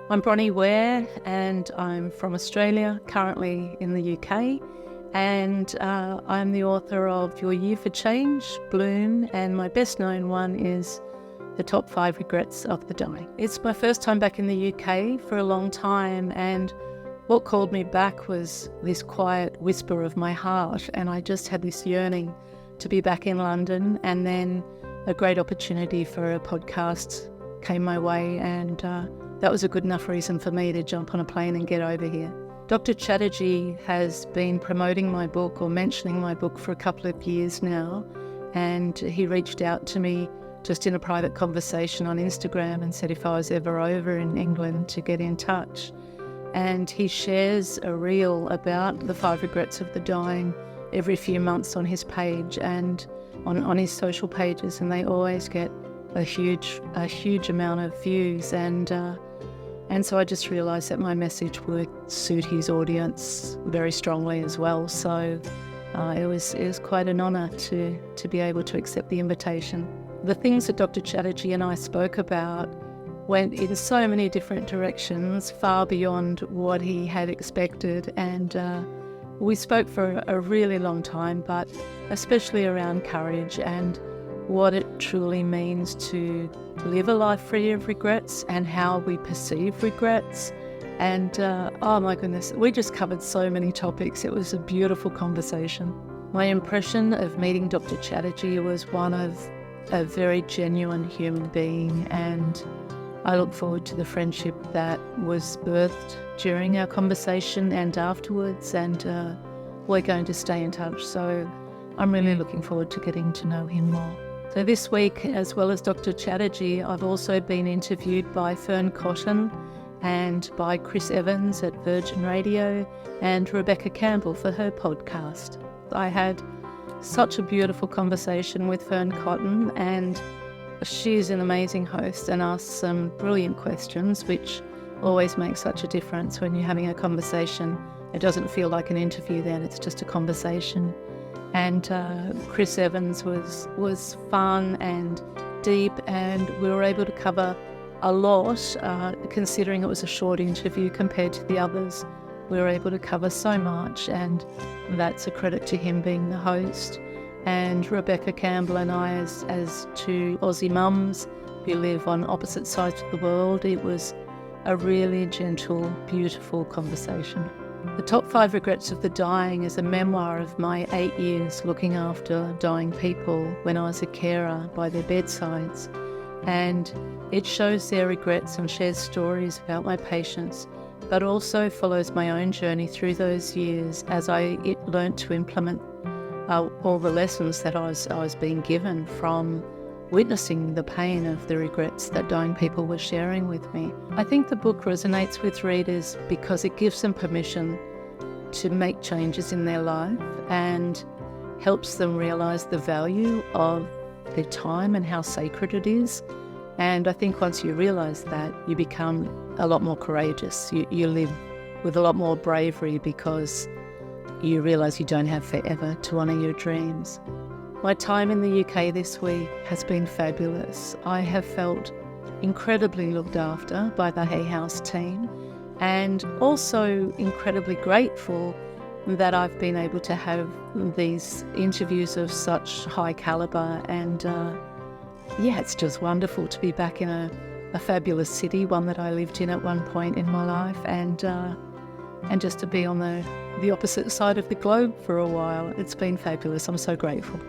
I'm Bronnie Ware and I'm from Australia, currently in the UK, and I'm the author of Your Year for Change, Bloom, and my best known one is The Top 5 Regrets of the Dying. It's my first time back in the UK for a long time, and what called me back was this quiet whisper of my heart, and I just had this yearning to be back in London, and then a great opportunity for a podcast came my way, and that was a good enough reason for me to jump on a plane and get over here. Dr. Chatterjee has been promoting my book or mentioning my book for a couple of years now, and he reached out to me just in a private conversation on Instagram and said if I was ever over in England to get in touch. And he shares a reel about the 5 regrets of the dying every few months on his page and on his social pages, and they always get a huge amount of views, and so I just realised that my message would suit his audience very strongly as well. So it was quite an honour to be able to accept the invitation. The things that Dr. Chatterjee and I spoke about went in so many different directions, far beyond what he had expected, and we spoke for a really long time, but especially around courage and what it truly means to live a life free of regrets and how we perceive regrets. And oh my goodness, we just covered so many topics. It was a beautiful conversation. My impression of meeting Dr. Chatterjee was one of a very genuine human being, and I look forward to the friendship that was birthed during our conversation and afterwards, and we're going to stay in touch. So I'm really looking forward to getting to know him more. So this week, as well as Dr. Chatterjee, I've also been interviewed by Fern Cotton and by Chris Evans at Virgin Radio and Rebecca Campbell for her podcast. I had such a beautiful conversation with Fern Cotton, and she's an amazing host and asks some brilliant questions, which always makes such a difference when you're having a conversation. It doesn't feel like an interview then, it's just a conversation. And Chris Evans was fun and deep, and we were able to cover a lot, considering it was a short interview compared to the others. We were able to cover so much, and that's a credit to him being the host. And Rebecca Campbell and I, as two Aussie mums who live on opposite sides of the world, it was a really gentle, beautiful conversation. The Top 5 Regrets of the Dying is a memoir of my 8 years looking after dying people when I was a carer by their bedsides. And it shows their regrets and shares stories about my patients, but also follows my own journey through those years as I learnt to implement all the lessons that I was being given from witnessing the pain of the regrets that dying people were sharing with me. I think the book resonates with readers because it gives them permission to make changes in their life and helps them realise the value of their time and how sacred it is. And I think once you realise that, you become a lot more courageous. You live with a lot more bravery because you realise you don't have forever to honour your dreams. My time in the UK this week has been fabulous. I have felt incredibly looked after by the Hay House team, and also incredibly grateful that I've been able to have these interviews of such high calibre, and it's just wonderful to be back in a fabulous city, one that I lived in at one point in my life, and just to be on the opposite side of the globe for a while. It's been fabulous. I'm so grateful.